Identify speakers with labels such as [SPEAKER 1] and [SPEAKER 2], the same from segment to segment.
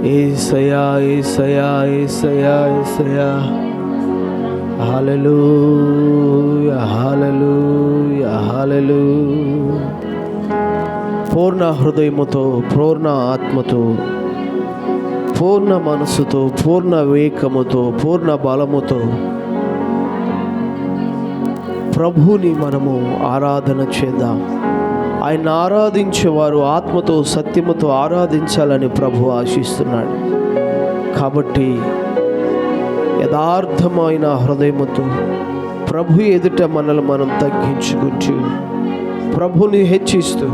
[SPEAKER 1] యేసయ్యా యేసయ్యా యేసయ్యా యేసయ్యా. హల్లెలూయా హల్లెలూయా హల్లెలూయా. పూర్ణ హృదయముతో, పూర్ణ ఆత్మతో, పూర్ణ మనసుతో, పూర్ణ వివేకముతో, పూర్ణ బలముతో ప్రభువుని మనము ఆరాధన చేద్దాం. ఆయన ఆరాధించేవారు ఆత్మతో సత్యముతో ఆరాధించాలని ప్రభు ఆశిస్తున్నాడు. కాబట్టి యథార్థమైన హృదయముతో ప్రభు ఎదుట మనల్ని మనం తగ్గించుకుంటూ ప్రభుని హెచ్చిస్తూ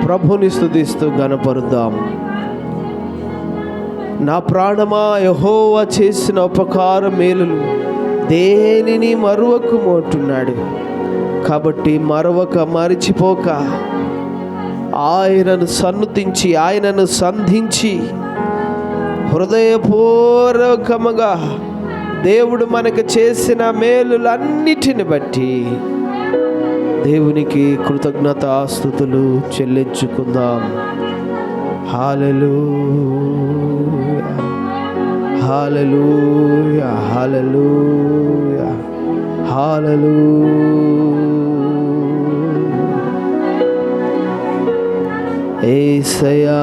[SPEAKER 1] ప్రభుని స్తుతిస్తూ గణపరుద్దాం. నా ప్రాణమా యెహోవా చేసిన ఉపకార మేలులు దేనిని మరువకుము అంటున్నాడు. కాబట్టి మరవక మరిచిపోక ఆయనను సన్నుతించి ఆయనను సంధించి హృదయపూర్వకముగా దేవుడు మనకు చేసిన మేలులన్నిటిని బట్టి దేవునికి కృతజ్ఞతాస్తుతులు చెల్లించుకుందాం. హల్లెలూయా హల్లెలూయా హల్లెలూయా హల్లెలూయా. యేసయ్యా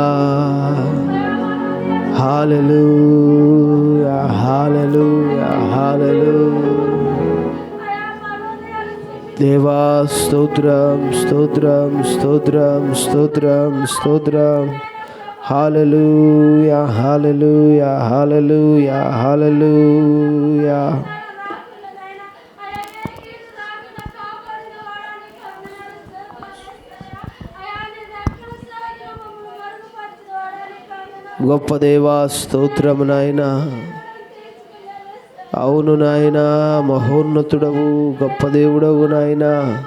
[SPEAKER 1] హల్లెలూయా హల్లెలూయా హల్లెలూయా. దేవా స్తోత్రం స్తోత్రం స్తోత్రం స్తోత్రం స్తోత్రం. హల్లెలూయా హల్లెలూయా హల్లెలూయా హల్లెలూయా. గొప్ప దేవా స్తోత్రము నాయనా. అవును నాయనా, మహోన్నతుడవు గొప్ప దేవుడవు నాయనా.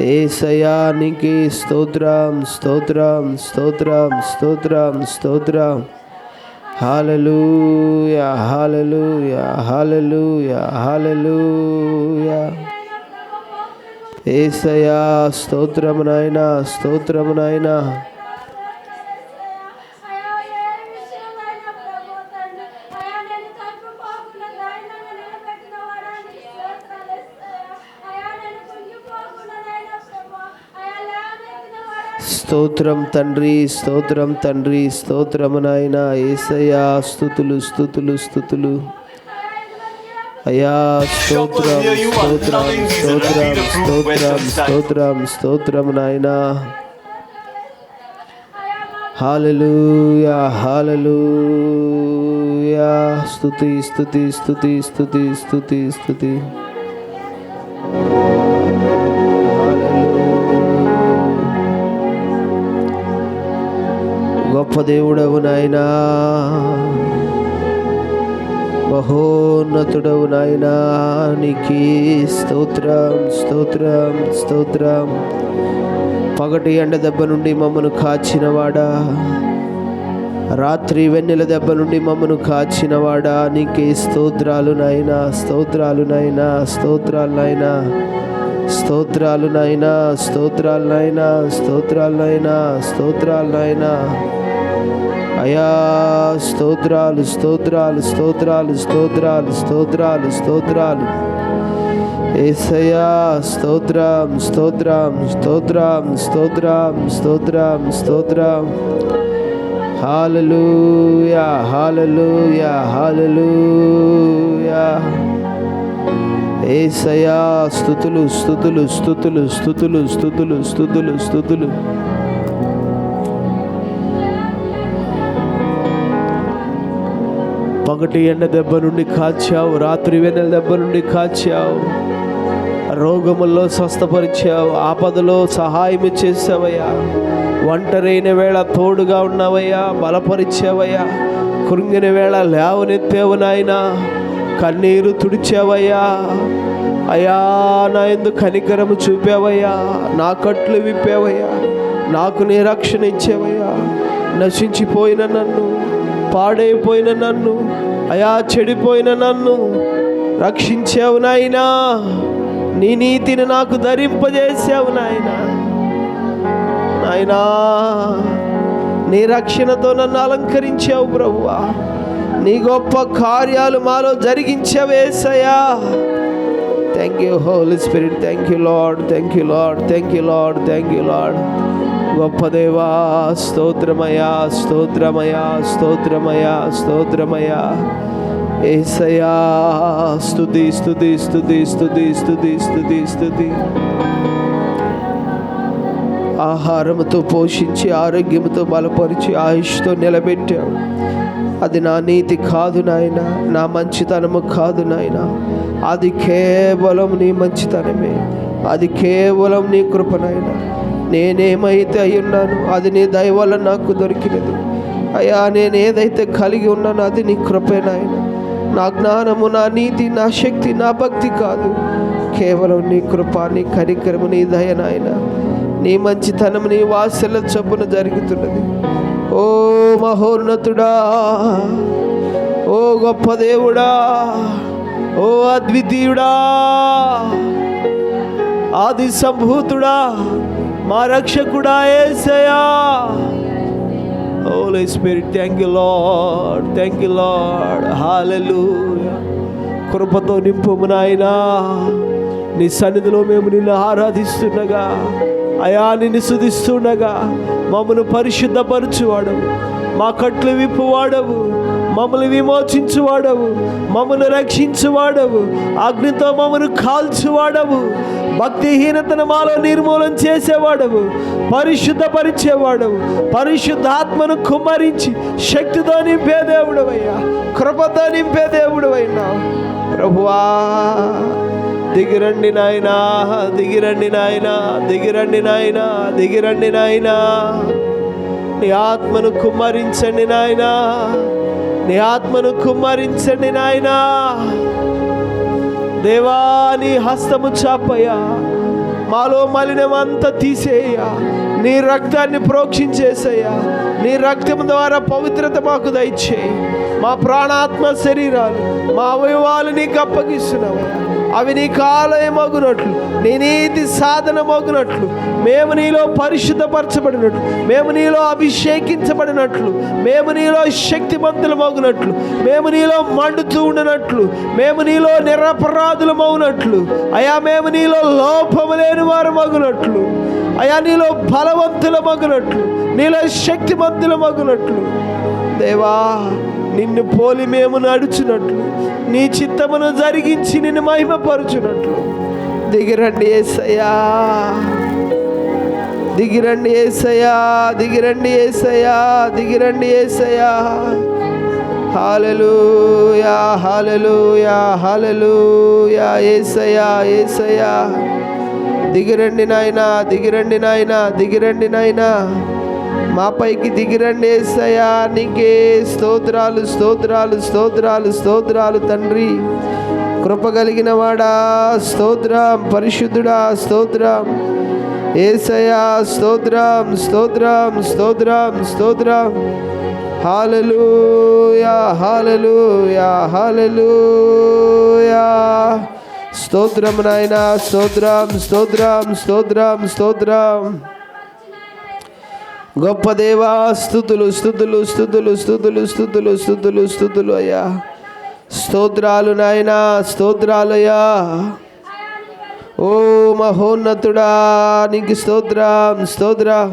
[SPEAKER 1] యేసయ్యా నీకే స్తోత్రం స్తోత్రం స్తోత్రం స్తోత్రం స్తోత్రం. హల్లెలూయా హల్లెలూయా హల్లెలూయా హల్లెలూయా. యేసయ్యా స్తోత్రము నాయనా స్తోత్రము నాయనా. స్తోత్రం తండ్రి స్తోత్రం తండ్రి స్తోత్రము నాయనా. యేసయ్యా స్తుతులు స్తుతులు స్తుతులు అయ్యా. స్తోత్రం స్తోత్రం స్తోత్రం స్తోత్రం స్తోత్రం స్తోత్రము నాయనా. హల్లెలూయా హల్లెలూయా. స్తుతి స్తుతి స్తుతి స్తుతి స్తుతి స్తుతి. గొప్ప దేవుడవు నాయనా, మహోన్నతుడవు నాయనా. నీకే స్తోత్రం స్తోత్రం స్తోత్రం. పగటి ఎండ దెబ్బ నుండి మమ్మను కాచినవాడా, రాత్రి వెన్నెల దెబ్బ నుండి మమ్మను కాచినవాడా, నీకే స్తోత్రాలు నాయనా స్తోత్రాలు నాయనా స్తోత్రాలు నాయనా స్తోత్రాలు నాయనా స్తోత్రాలు నాయనా స్తోత్రాలు నాయనా స్తోత్రాలు నాయనా. అయా స్తోత్రాలు స్తోత్రాలు స్తోత్రాలు స్తోత్రాలు స్తోత్రాలు స్తోత్రాలు. యేసయ్యా స్తోత్రం స్తోత్రం స్తోత్రం స్తోత్రం స్తోత్రం స్తోత్రం. హల్లెలూయా హల్లెలూయా హల్లెలూయా. యేసయ్యా స్తుతులు స్తుతులు స్తుతులు స్తుతులు స్తుతులు స్తుతులు స్తుతులు. పగటి ఎండ దెబ్బ నుండి కాచావు, రాత్రి వెన్నెల దెబ్బ నుండి కాచావు, రోగముల్లో స్వస్థపరిచావు, ఆపదలో సహాయం చేసావయ్యా. ఒంటరైన వేళ తోడుగా ఉన్నావయ్యా, బలపరిచావయ్యా. కృంగిన వేళ లేవనెత్తావు నాయనా, కన్నీరు తుడిచావయ్యా. అయ్యా నా యందు కనికరము చూపావయ్యా, నా కట్లు విప్పావయ్యా, నాకు నీ రక్షణ ఇచ్చావయ్యా. నశించిపోయిన నన్ను, పాడైపోయిన నన్ను, అయా చెడిపోయిన నన్ను రక్షించావు నాయనా. నీ నీతిని నాకు ధరింపజేసావు నాయనా. నాయనా నీ రక్షణతో నన్ను అలంకరించావు ప్రభువా. నీ గొప్ప కార్యాలు మాలో జరిగించావు యేసయ్యా. Thank you Holy Spirit. Thank you Lord, thank you Lord, thank you Lord, thank you Lord. గొప్ప దేవా, స్తోత్రమయా, స్తోత్రమయా, స్తోత్రమయా, స్తోత్రమయా యేసయ్యా. స్తుతి స్తుతి స్తుతి స్తుతి స్తుతి స్తుతి స్తుతి. ఆహారముతో పోషించి, ఆరోగ్యముతో బలపరిచి, ఆయుష్తో నిలబెట్టావు. అది నా నీతి కాదు నాయన, నా మంచితనము కాదు నాయన. అది కేవలం నీ మంచితనమే, అది కేవలం నీ కృప నాయన. నేనేమైతే అయ్యున్నాను అది నీ దయ వల్ల నాకు దొరికినది అయ్యా. నేను ఏదైతే కలిగి ఉన్నానో అది నీ కృపే నాయన. నా జ్ఞానము, నా నీతి, నా శక్తి, నా భక్తి కాదు, కేవలం నీ కృప, నీ కనికరము, నీ దయ నాయన. నీ మంచితనం, నీ వాత్సల్య చొప్పున జరుగుతున్నది. ఓ మహోన్నతుడా, ఓ గొప్ప దేవుడా, ఓ అద్వితీయుడా, ఆది సంభూతుడా, మా రక్షకుడా యేసయ్యా. Holy Spirit, thank you Lord, thank you Lord. హల్లెలూయా. కృపతో నింపుము నాయనా. నీ సన్నిధిలో మేము నిన్ను ఆరాధిస్తుండగా అయా, నిన్ను స్తుతిస్తుండగా మమ్మను పరిశుద్ధపరచువాడవు, మా కట్లు విప్పువాడవు, మమ్మల్ని విమోచించువాడవు, మమ్మల్ని రక్షించువాడవు, అగ్నితో మమ్మను కాల్చువాడవు, భక్తిహీనతను మాలో నిర్మూలన చేసేవాడవు, పరిశుద్ధపరిచేవాడవు, పరిశుద్ధాత్మను కుమ్మరించి శక్తితో నింపే దేవుడవయ్యా, కృపతో నింపే దేవుడవైనా ప్రభువా. దిగిరండి నాయనా, దిగిరండి నాయనా, దిగిరండి నాయనా, దిగిరండి నాయనా. నీ ఆత్మను కుమ్మరించండి నాయనా, నీ ఆత్మను కుమ్మరించండి నాయనా. దేవా, నీ హస్తము చాపయ్యా, మాలో మలినమంతా తీసేయ్యా, నీ రక్తాన్ని ప్రోక్షించేసయ్యా. నీ రక్తం ద్వారా పవిత్రత మాకు దయచేయి. మా ప్రాణాత్మ శరీరాలు, మా అవయవాలు నీకు అప్పగిస్తున్నావయ్యా. అవి నీకు ఆలయమగునట్లు, నీ నీతి సాధనమగునట్లు, మేము నీలో పరిశుద్ధపరచబడినట్లు, మేము నీలో అభిషేకించబడినట్లు, మేము నీలో శక్తిమంతులమగునట్లు, మేము నీలో మండుతూ ఉండినట్లు, మేము నీలో నిరపరాధులమగునట్లు అయా, మేము నీలో లోపము లేని వారు మగునట్లు అయా, నీలో బలవంతులమగునట్లు, నీలో శక్తిమంతులమగునట్లు దేవా, నిన్ను పోలి మేము నడుచున్నట్లు, నీ చిత్తమును జరిగించి నిన్ను మహిమపరచునట్లు దిగిరండి యేసయ్యా, దిగిరండి యేసయ్యా, దిగిరండి యేసయ్యా, దిగిరండి యేసయ్యా. హల్లెలూయా, హల్లెలూయా, హల్లెలూయా. యేసయ్యా, యేసయ్యా, దిగిరండి నాయనా, దిగిరండి నాయనా, దిగిరండి నాయనా. మా పైకి దిగిరండి యేసయ్యా. నీకే స్తోత్రాలు, స్తోత్రాలు, స్తోత్రాలు, స్తోత్రాలు తండ్రి. కృప కలిగిన వాడా స్తోత్రం, పరిశుద్ధుడా స్తోత్రం, యేసయ్యా స్తోత్రం, స్తోత్రం, స్తోత్రం, స్తోత్రం. హల్లెలూయా, హల్లెలూయా, హల్లెలూయా. స్తోత్రం నాయనా, స్తోత్రం, స్తోత్రం, స్తోత్రం, స్తోత్రం. గొప్ప దేవా, స్తుతులు, స్తుతులు, స్తుతులు, స్తుతులు, స్తుతులు, స్తుతులు, స్తుతులు అయ్యా. స్తోత్రాలు నాయనా, స్తోత్రాలయ్యా. ఓ మహోన్నతుడా, నీకు స్తోత్రం, స్తోత్రం.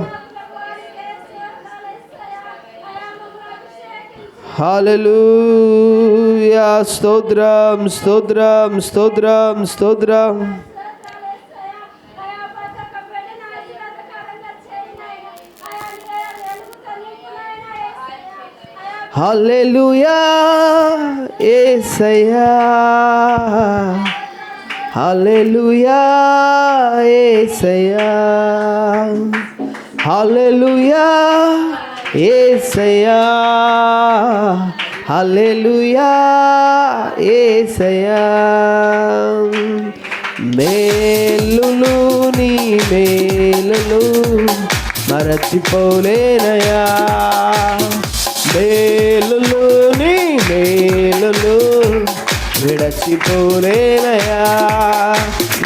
[SPEAKER 1] హల్లెలూయా, స్తోత్రం, స్తోత్రం, స్తోత్రం, స్తోత్రం. హల్లెలూయా యేసయ్యా, హల్లెలూయా యేసయ్యా, హల్లెలూయా యేసయ్యా, హల్లెలూయా యేసయ్యా. మేలులు నీ మేలులు మరచిపోలేనయా, మేలులు నీ మేలులు విడచిపోలేనయా.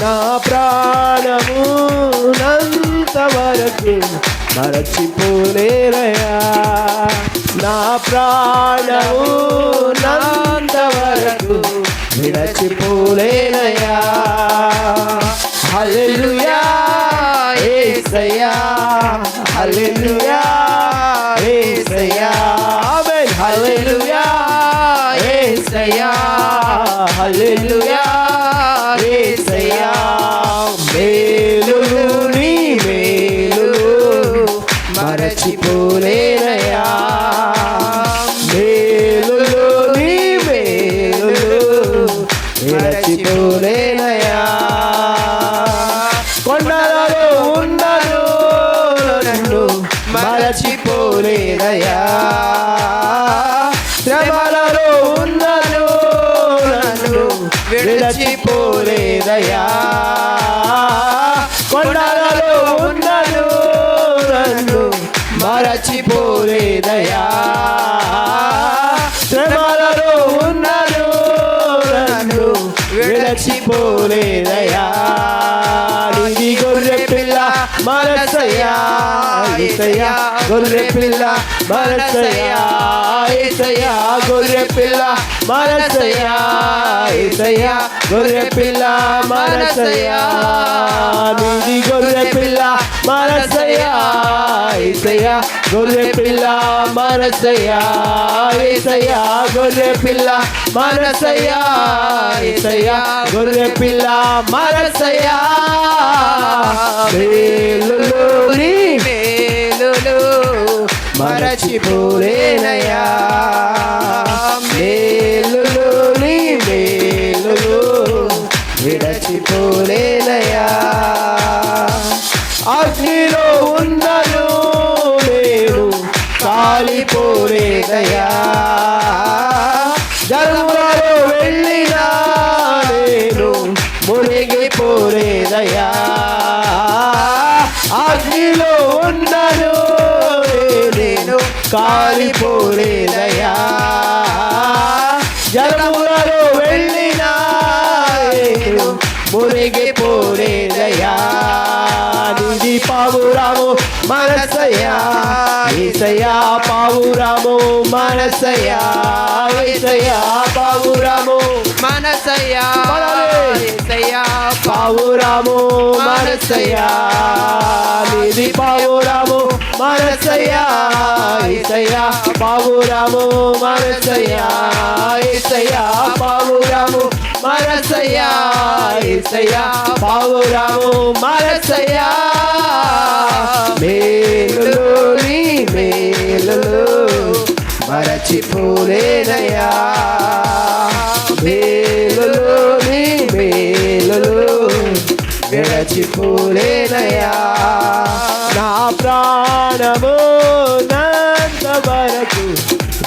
[SPEAKER 1] నా ప్రాణము నంత వరకు మరచిపోలేనయా. నా ప్రాణము నంతవరకు విడచిపోలేనయా. హల్లెలూయా యేసయ్యా, హల్లెలూయా యేసయ్యా, ఆమేన్. హల్లెలూయా యేసయ్యా, హల్లెలూయా యేసయ్యా. మేలులు నీ మేలులు మరచిపోలేనయా. మేలులు నీ మేలులు మరచిపోలేనయా. కొండలలో ఉన్నను నన్ను మరచిపోలేనయా. శ్రమలలో ఉన్నను నన్ను విడచిపోలేదయా. కొండలలో ఉన్నను నన్ను మరచిపోలేదయా. శ్రమలలో ఉన్నను నన్ను విడచిపోలేదయా. నీది గొర్రె పిల్ల మనసయ్యా, యేసయ్యా గొర్రె పిల్ల మనసయ్యా, యేసయ్యా గొర్రె పిల్ల మనసయ్యా, యేసయ్యా గొర్రె పిల్ల మనసయ్యా. నీది గొర్రె పిల్ల మనసయ్యా, యేసయ్యా గొర్రె పిల్ల మనసయ్యా, యేసయ్యా గొర్రె పిల్ల మనసయ్యా, యేసయ్యా గొర్రె పిల్ల మనసయ్యా. మేలులు నీ మేలులు మరచిపోలేనయా. మేలులు నీ మేలులు విడచిపోలేనయా. అగ్నిలో ఉన్నను నేను కాలిపోలేదయా. జలములలో వెళ్ళినా నేను మునిగిపోలేదయా. అగ్నిలో ఉన్నను నేను కాలిపోలేదయా. జలములలో వెళ్ళినా నేను మునిగిపోలేదయా. నీది పావురము మనసయ్యా, యేసయ్యా పావురము మనసయ్యా, యేసయ్యా పావురము
[SPEAKER 2] మనసయ్యా, యేసయ్యా
[SPEAKER 1] పావురము మనసయ్యా. నీది పావురము మనసయ్యా, యేసయ్యా పావురము మనసయ్యా, యేసయ్యా పావురము మనసయ్యా, యేసయ్యా పావురము మనసయ్యా. మేలులు నీ మేలులు మరచిపోలేనయా. మేలులు నీ మేలులు విడచిపోలేనయా. నా ప్రాణము నంతవరకు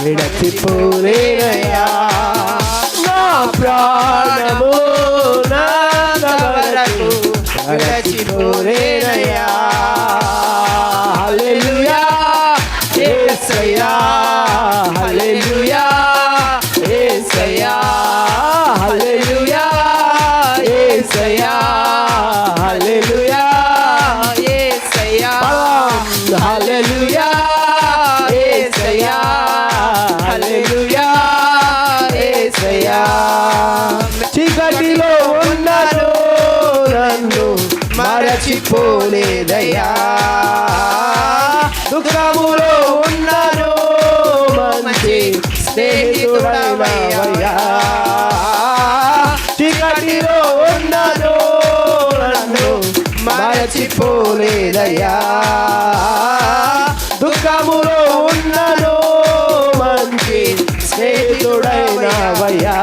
[SPEAKER 1] విడచిపోలేనయా. నా ప్రాణము నంతవరకు విడచిపోలేనయా. హల్లెలూయా యేసయ్యా, హల్లెలూయా యేసయ్యా, హల్లెలూయా యేసయ్యా, హల్లెలూయా
[SPEAKER 2] యేసయ్యా,
[SPEAKER 1] హల్లెలూయా యేసయ్యా, హల్లెలూయా యేసయ్యా. చీకటిలో ఉన్నను నన్ను మరచిపోలేదయ్యా. దుఃఖములో ఉన్నను మంచి స్నేహితుడవయ్యా. చీకటిలో ఉన్నను నన్ను మరచిపోలేదయ్యా. దుఃఖములో ఉన్నను మంచి స్నేహితుడైనవయ్యా.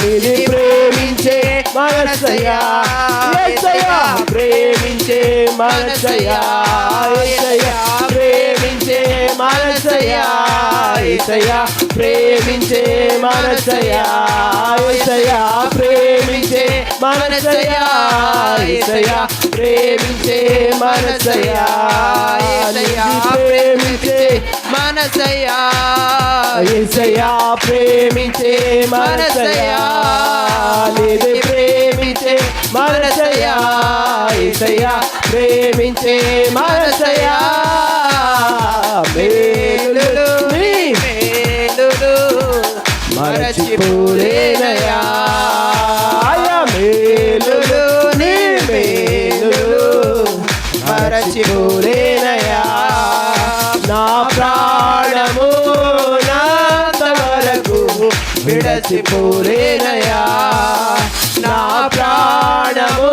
[SPEAKER 1] నిన్ను ప్రేమించే మనసయ్యా, యేసయ్యా ప్రేమించే మనసయ్యా, యేసయ్యా ప్రేమించే మనసయ్యా, యేసయ్యా ప్రేమించే మనసయ్యా, యేసయ్యా ప్రేమించే మనసయ్యా, యేసయ్యా ప్రేమించే మనసయ్యా,
[SPEAKER 2] యేసయ్యా ప్రేమించే మనసయ్యా,
[SPEAKER 1] యేసయ్యా ప్రేమించే మనసయ్యా. నీవే ప్రేమించే మనసయ్యా యేసయ్యా ప్రేమించే మనసయ్యా మేలులు నీ
[SPEAKER 2] మేలులు
[SPEAKER 1] మరచిపోలేనయా అయ్యా మేలులు నీ మేలులు మరచిపోలేనయా నా ప్రాణము నాంత వరకు విడచిపోలేనయా నా ప్రాణము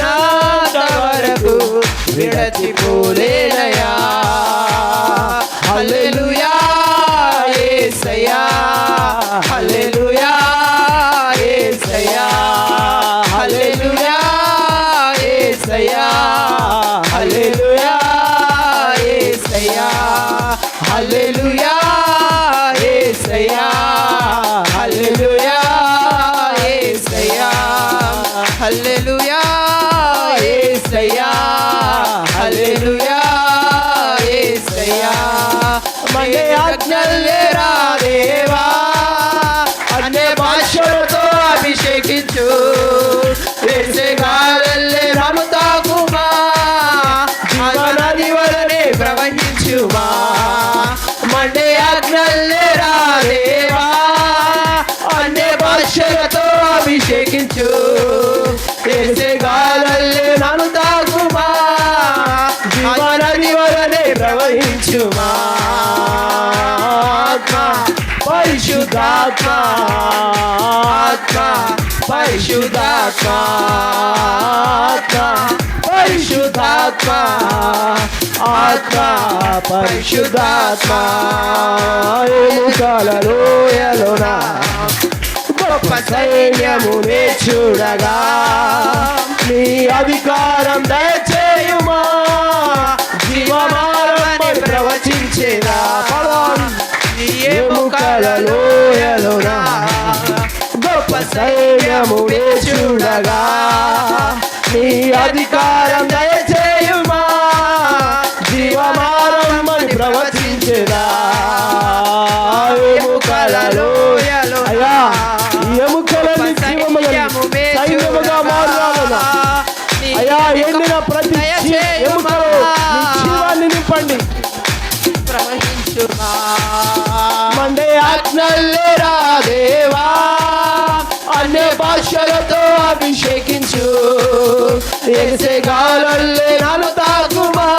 [SPEAKER 1] నాంత వరకు విడచిపోలేనయా హల్లెలూయా యేసయ్యా హల్లెలూయా యేసయ్యా హల్లెలూయా యేసయ్యా హల్లెలూయా యేసయ్యా హల్లెలూయా యేసయ్యా హల్లెలూయా యేసయ్యా
[SPEAKER 2] హల్లెలూయా
[SPEAKER 1] యేసయ్యా హల్లెలూయా యేసయ్యా మండే ఆజ్ఞలేరా దేవా అన్య భాషలతో అభిషేకించు యేసే గాలల్లే రముతాకుమా జీవనది వలనే ప్రవహించుమా మండే ఆజ్ఞలేరా దేవా అన్య భాషలతో అభిషేకించు యేసే గాలల్లే నన్ను తాకుమా జీవనది వలనే ప్రవహించుమా ఆత్మ పరిశుద్ధాత్మ ఆత్మ పరిశుద్ధాత్మ ఆత్మ పరిశుద్ధాత్మ ఆత్మ పరిశుద్ధాత్మ ఎముకలలోయలోన గొప్ప సైన్యమునే చూడగా నీ అధికారం దయచేయుమా జీవమానమని ప్రవచించేదా ఎముకలలోయలోన గొప్ప సైన్యమునే చూడగా నీ అధికారం దయచేయుమా జీవమానమని ప్రవచించేదా ఎముకలలోయలో అయ్యా ఎముకలని జీవములని సైన్యముగా మారునా అయ్యా ఎండిన ప్రతి ఎముకలో నీ జీవాన్ని నింపండి
[SPEAKER 2] ప్రవహించుమా
[SPEAKER 1] మండే ఆజ్ఞలేరా దేవా అన్య భాషలతో అభిషేకించు యేసే గాలల్లే నన్ను తాకుమా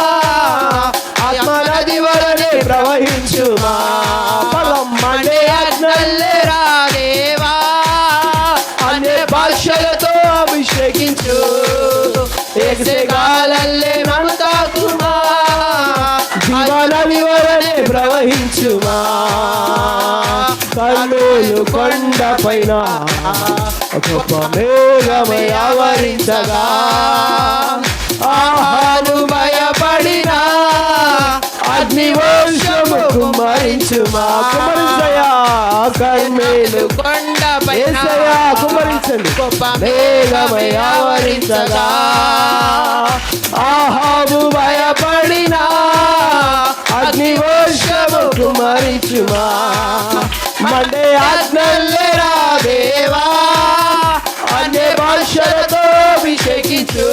[SPEAKER 1] ఆత్మ నది వలనే ప్రవహించుమా పదం మండే ఆజ్ఞలేరా
[SPEAKER 2] దేవా
[SPEAKER 1] అన్య భాషలతో అభిషేకించు యేసే గాలల్లే నన్ను తాకుమా జీవనది వలనే ప్రవహించుమా కర్నూలు కొండ పైన గొప్ప మేఘమై ఆవరించగా ఆహాను భయపడిన అగ్ని వర్షము కుమ్మరించుమా కుమ్మరించయా కర్నూలు
[SPEAKER 2] కొండపై
[SPEAKER 1] యేసయ్యా కుమ్మరించండి
[SPEAKER 2] గొప్ప
[SPEAKER 1] మేఘమై ఆవరించగా ఆహాబు భయపడిన అగ్ని వర్షము కుమ్మరించుమా మండే ఆజ్ఞలేరా దేవా అన్య భాషలతో అభిషేకించు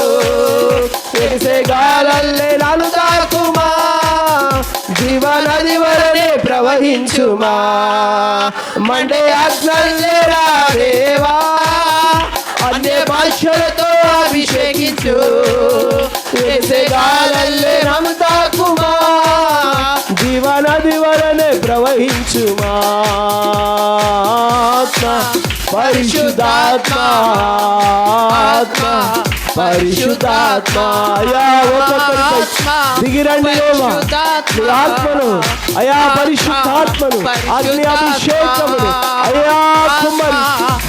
[SPEAKER 1] యేసే గాలల్లే నన్ను తాకుమా జీవనది వలనే ప్రవహించుమా మండే ఆజ్ఞలేరా దేవా అన్య భాషలతో అభిషేకించు యేసే గాలల్లే నన్ను తాకుమా జీవనది వలనే ప్రవహించుమా ఆత్మ పరిశుద్ధాత్మ ఆత్మ పరిశుద్ధాత్మ అయా ఒక్కొక్కరిపై దిగిరండి దేవా నీ ఆత్మను అయా పరిశుద్ధాత్మను అగ్ని అభిషేకమును అయా కుమ్మరి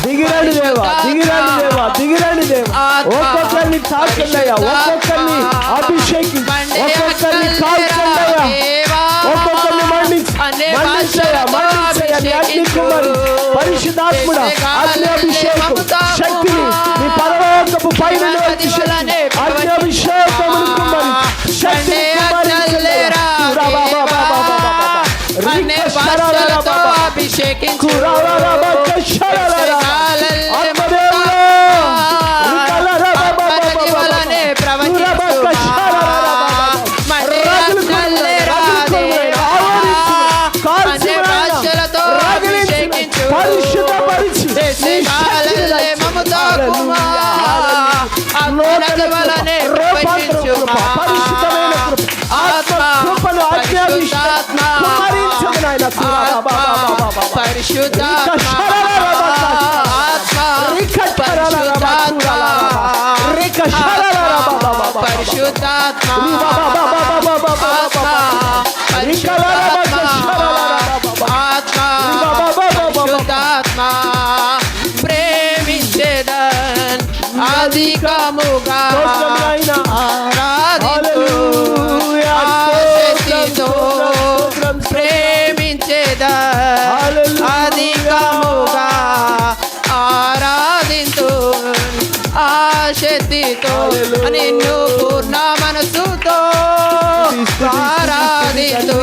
[SPEAKER 1] దిగిరండి దేవా దిగిరండి దేవా దిగిరండి దేవా ఒక్కొక్కరిని తాకండి అయ్యా ఒక్కొక్కరిని అభిషేకి ఒక్కొక్కరిని కాల్చండి అయ్యా ఒక్కొక్కరిని మండించయ్యా మండించయ్యా నీ అగ్ని కుమ్మరి పరిశుద్ధాత్ముడా అగ్ని అభిషేకం శక్తిని నీ పరలోకపు పైన అగ్ని అభిషేకమును కుమ్మరి శక్తిని పరిశుద్ధపరిచి నీ శక్తిని దయచేయి.
[SPEAKER 2] వలనే
[SPEAKER 1] రూపాంతర కృప, పరిశుద్ధమైన కృప, ఆత్మ కృపను ఆజ్ఞాపిస్తూ కుమ్మరించు నాయన.
[SPEAKER 2] ప్రేమించేదన్ అధికముగా ఆరాధించు ప్రేమించేదన్ అధికముగా ఆరాధించు ఆశక్తితో నిన్ను పూర్ణ మనసుతో ఆరాధించు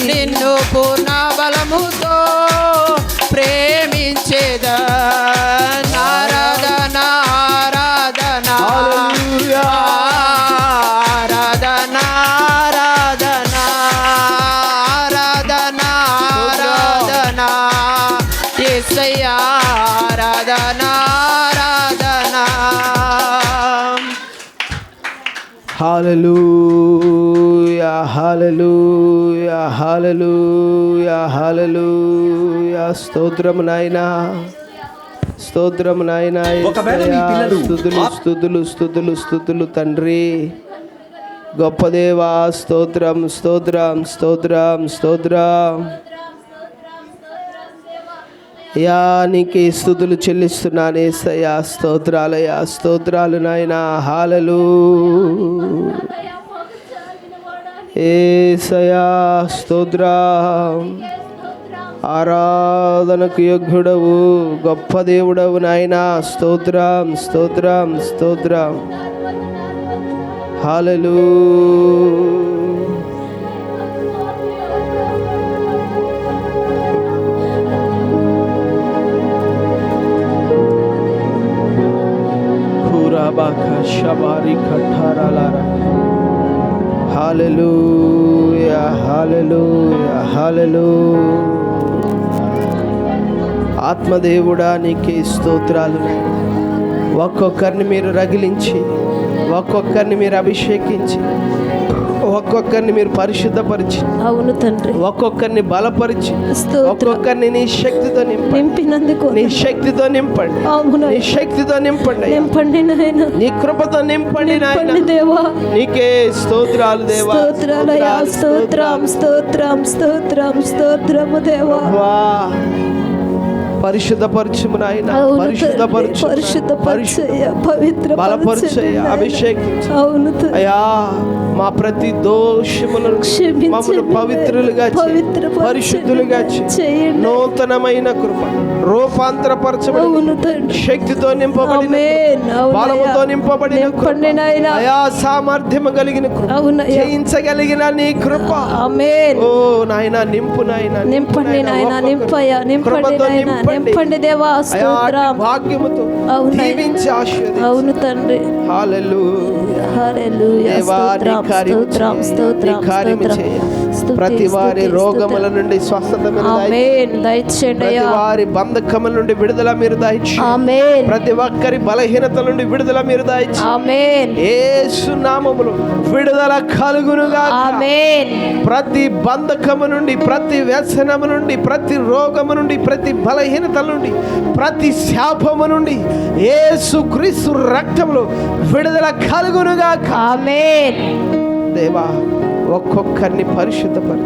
[SPEAKER 2] నిన్ను పూర్ణ బలముతో ప్రేమించేదన్ ఆరాధన ఆరాధన ఆరాధన ఆరాధన ఆరాధన ఆరాధన యేసయ్యా ఆరాధన ఆరాధన.
[SPEAKER 1] హల్లెలూయా హల్లెలూయా హల్లెలూయా హల్లెలూయా. స్తోత్రము నాయనా, స్తోత్రము నాయనా.
[SPEAKER 3] ఒకవేళ మీ పిల్లలు
[SPEAKER 1] స్తుతులు స్తుతులు స్తుతులు స్తుతులు తండ్రి, గొప్ప దేవా. స్తోత్రం స్తోత్రం స్తోత్రం స్తోత్రం. యా నీకే స్తుతులు చెల్లిస్తున్నాను యేసయ్యా. స్తోత్రాలయ్యా, స్తోత్రాలు నాయనా. హల్లెలూయా యేసయ్యా. స్తోత్రం. ఆరాధనకు యోగ్యుడవు, గొప్ప దేవుడవు నాయనా. స్తోత్రం స్తోత్రం స్తోత్రం. హల్లెలూయా. హల్లెలూయా హల్లెలూయా హల్లెలూయా. ఆత్మదేవుడా నీకే స్తోత్రాలు. ఒక్కొక్కరిని మీరు రగిలించి, ఒక్కొక్కరిని మీరు అభిషేకించి, ఒక్కొక్కరిని మీరు పరిశుద్ధపరిచి,
[SPEAKER 4] అవును తండ్రి,
[SPEAKER 1] ఒక్కొక్కరిని బలపరిచి, ఒక్కొక్కరిని నీ శక్తితో
[SPEAKER 4] నింపినందుకు
[SPEAKER 1] నీ శక్తితో నింపండి. నీ శక్తితో నింపండి,
[SPEAKER 4] నింపండి నాయన.
[SPEAKER 1] నీ కృపతో నింపండి నాయన.
[SPEAKER 4] దేవా
[SPEAKER 1] నీకే స్తోత్రాలు దేవా.
[SPEAKER 4] స్తోత్రాలయా. స్తోత్రం స్తోత్రం స్తోత్రం స్తోత్రము దేవా.
[SPEAKER 1] పరిశుద్ధపరచుము నాయన. పరిశుద్ధపరచు,
[SPEAKER 4] పరిశుద్ధపరచయ్యా, పవిత్ర
[SPEAKER 1] బలపరచయ్యా, అభిషేకించు.
[SPEAKER 4] అవును
[SPEAKER 1] అయ్యా, మా ప్రతి దోషములను మమ్మల్ని పవిత్రులుగా పరిశుద్ధులుగా చేయండి. నూతనమైన కృప, రూపాంతరపరచబడిన శక్తితో నింపబడిన, బలముతో నింపబడిన కృప, అయా సామర్థ్యము కలిగిన కృప, జయించగలిగిన నీ కృప. ఓ నాయన నింపు నాయన,
[SPEAKER 4] నింపండి నాయన, నింపయ్యా, నింపండి నాయన, నింపండి దేవా. స్తోత్రం.
[SPEAKER 1] భాగ్యముతో దీవించి ఆశీర్వదించు.
[SPEAKER 4] అవును తండ్రి.
[SPEAKER 1] హల్లెలూయా
[SPEAKER 4] హల్లెలూయా. స్తోత్రం స్తోత్రం స్తోత్రం స్తోత్రం.
[SPEAKER 1] ప్రతి వారి రోగముల నుండి స్వస్థత మీరు
[SPEAKER 4] దయచేయండి.
[SPEAKER 1] ప్రతి వారి బంధకముల నుండి విడుదల మీరు దయచేయండి. ప్రతి ఒక్కరి బలహీనతల నుండి విడుదల మీరు దయచేయండి. యేసు నామములో విడుదల కలుగునుగా. ప్రతి బంధకము నుండి, ప్రతి వ్యసనము నుండి, ప్రతి రోగము నుండి, ప్రతి బలహీనతల నుండి, ప్రతి శాపము నుండి యేసు క్రీస్తు రక్తములో విడుదల కలుగునుగా. ఆమేన్. దేవా, ఒక్కొక్కరిని పరిశుద్ధపరచు,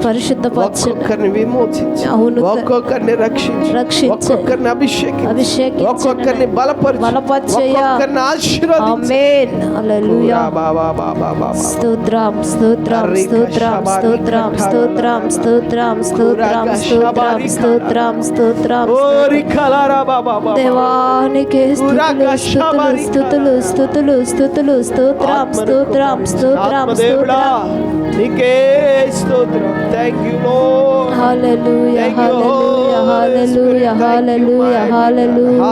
[SPEAKER 1] ఒక్కొక్కరిని విమోచించి, ఒక్కొక్కరిని రక్షించి, ఒక్కొక్కరిని అభిషేకించి, ఒక్కొక్కరిని బలపరచు, ఒక్కొక్కరిని ఆశీర్వదించు.
[SPEAKER 4] హల్లెలూయా. స్తోత్రం స్తోత్రం స్తోత్రం స్తోత్రం స్తోత్రం స్తోత్రం స్తోత్రం స్తోత్రం స్తోత్రం స్తోత్రం. దేవానికి స్తుతులు స్తుతులు స్తుతులు స్తోత్రం స్తోత్రం స్తోత్రం స్తోత్రం.
[SPEAKER 1] నీకే స్తోత్రం. Thank you Lord.
[SPEAKER 4] హల్లెలూయా హల్లెలూయా హల్లెలూయా హల్లెలూయా హల్లెలూయా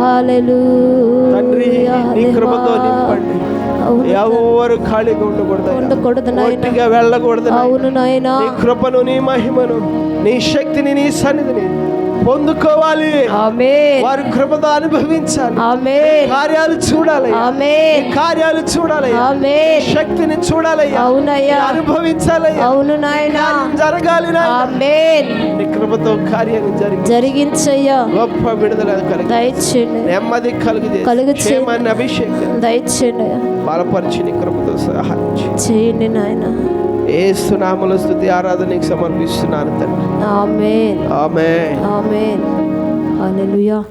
[SPEAKER 4] హల్లెలూయా.
[SPEAKER 1] తండ్రి నీ కృపతో నింపండి,
[SPEAKER 4] అవును
[SPEAKER 1] ఎవరు ఖాళీగా ఉండకూడదు,
[SPEAKER 4] ఉండకూడదు నాయనా.
[SPEAKER 1] ఒట్టిగా వెళ్ళకూడదు.
[SPEAKER 4] అవును నాయనా.
[SPEAKER 1] నీ కృపను, నీ మహిమను, నీ శక్తిని, నీ సన్నిధిని పొందుకోవాలి.
[SPEAKER 4] ఆమేన్.
[SPEAKER 1] వారి కృపతో అనుభవించాలి.
[SPEAKER 4] ఆమేన్.
[SPEAKER 1] కార్యాలు చూడాలి.
[SPEAKER 4] ఆమేన్.
[SPEAKER 1] కార్యాలు చూడాలి.
[SPEAKER 4] ఆమేన్.
[SPEAKER 1] శక్తిని చూడాలి.
[SPEAKER 4] అవునయ్యా.
[SPEAKER 1] అనుభవించాలి.
[SPEAKER 4] అవును నాయనా.
[SPEAKER 1] జరగాలి.
[SPEAKER 4] ఆమేన్.
[SPEAKER 1] నీ కృపతో కార్యాలు
[SPEAKER 4] జరిగించయ్యా.
[SPEAKER 1] గొప్ప విడుదల కలిగి,
[SPEAKER 4] దయచేయండి.
[SPEAKER 1] నెమ్మది కలుగు, క్షేమాన్ని అభిషేకం
[SPEAKER 4] దయచేయండి.
[SPEAKER 1] బలపరిచి నీ కృపతో సహాయం
[SPEAKER 4] చేయండి నాయన.
[SPEAKER 1] యేసు నామములో స్తుతి ఆరాధనకి సమర్పిస్తున్నాను తండ్రి.
[SPEAKER 4] ఆమేన్.
[SPEAKER 1] ఆమేన్.
[SPEAKER 4] ఆమేన్. హల్లెలూయా.